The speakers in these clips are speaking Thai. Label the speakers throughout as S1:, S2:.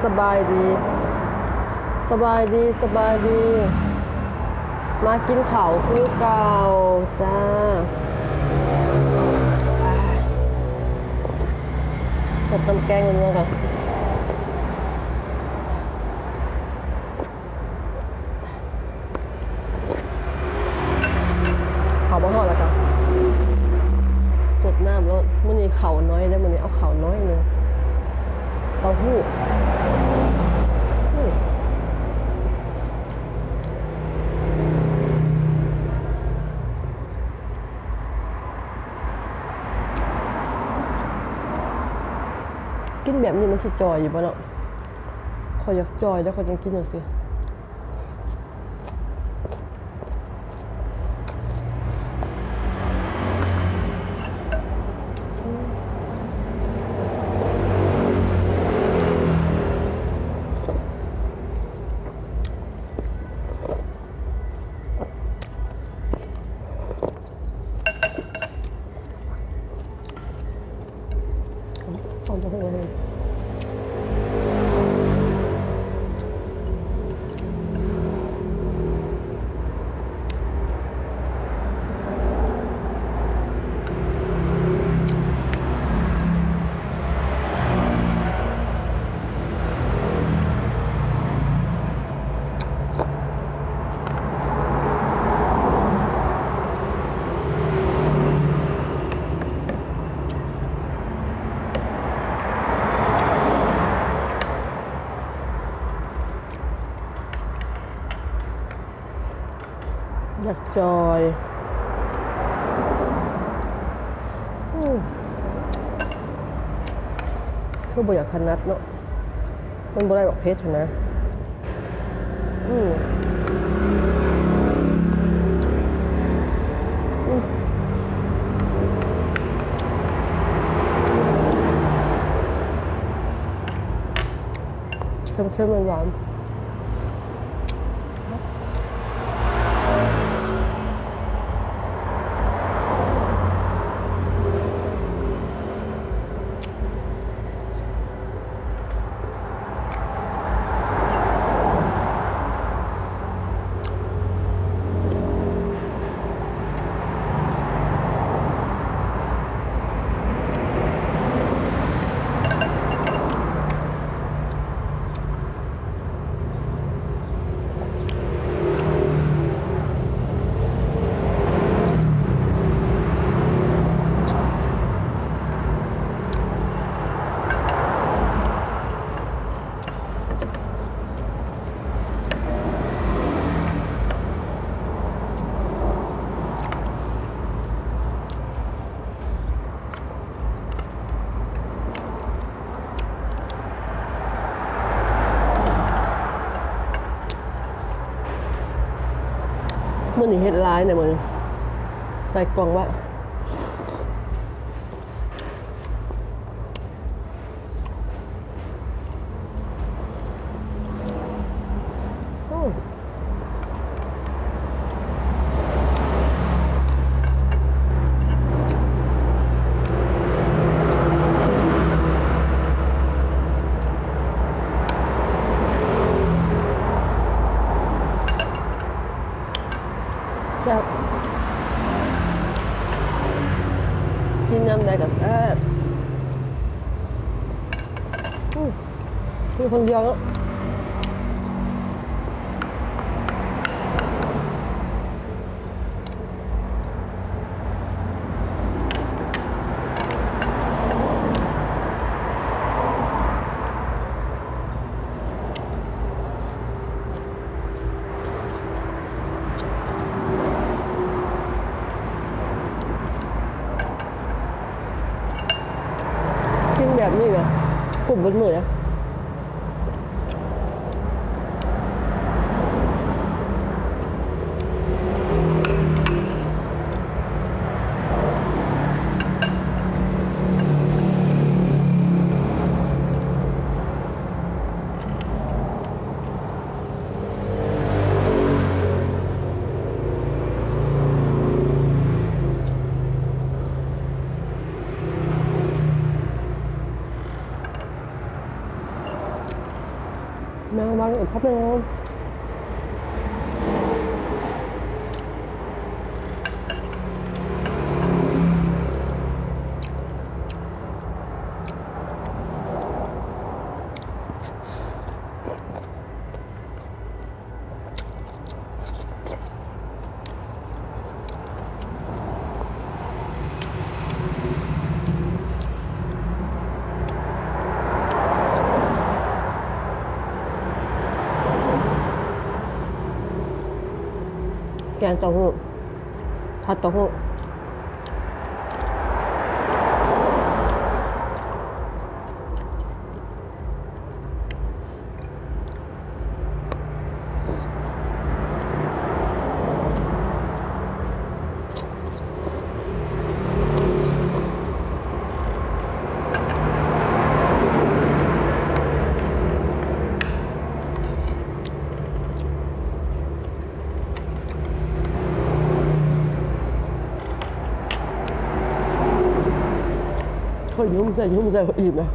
S1: สบายดีสบายดีสบายดีมากินข้าวคือเก่าจ้าสดตำแกงเนื้อกันข้าวบ้าห่อแล้วกันสดน้ำแล้วมันนี่ข้าวน้อยได้มันนี่เอาข้าวน้อยเลยเต้าหู้กินแบบนี้มันสิจอยอยู่ป่ะเนาะขอยอยากจอยแล้วขอยยังกินหน่อยสิเอาไปให้เลยอยากจอยคือบ่อยากขนัดเนาะมันบ่ได้บอกเพชรนะเค็มๆหวานมันนี่เฮ็ดร้ายเนี่ยมันใส่กล่องไว้แซ่บกินน้ำได้กับแซ่บมีคนเดียวแล้วกินแบบนี้เหรอกลุ่มบนมือนะ แมงวันกับพ่อแมวแกงเต้าหู้ผัดเต้าหู้เขายุ่มใส่อิ่มนะ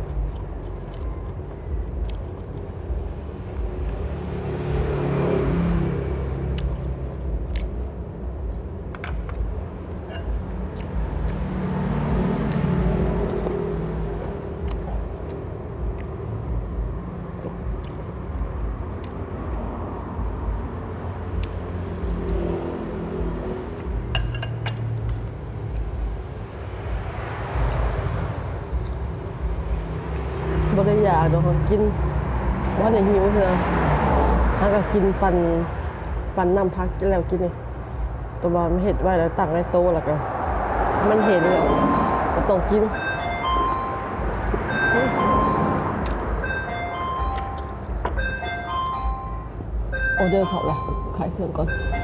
S1: บ่ได้อยากดอกกินว่าในหิวเถอะหาก็กินปั่นน้ำพักกินแล้วกินนี่ตัวบ้านมันเห็ดไว้แล้วตั้งในโต๊ะแล้วก็มันเห็นแล้วก็ต้องกินออเดอร์เขาละขายเครื่องก่อน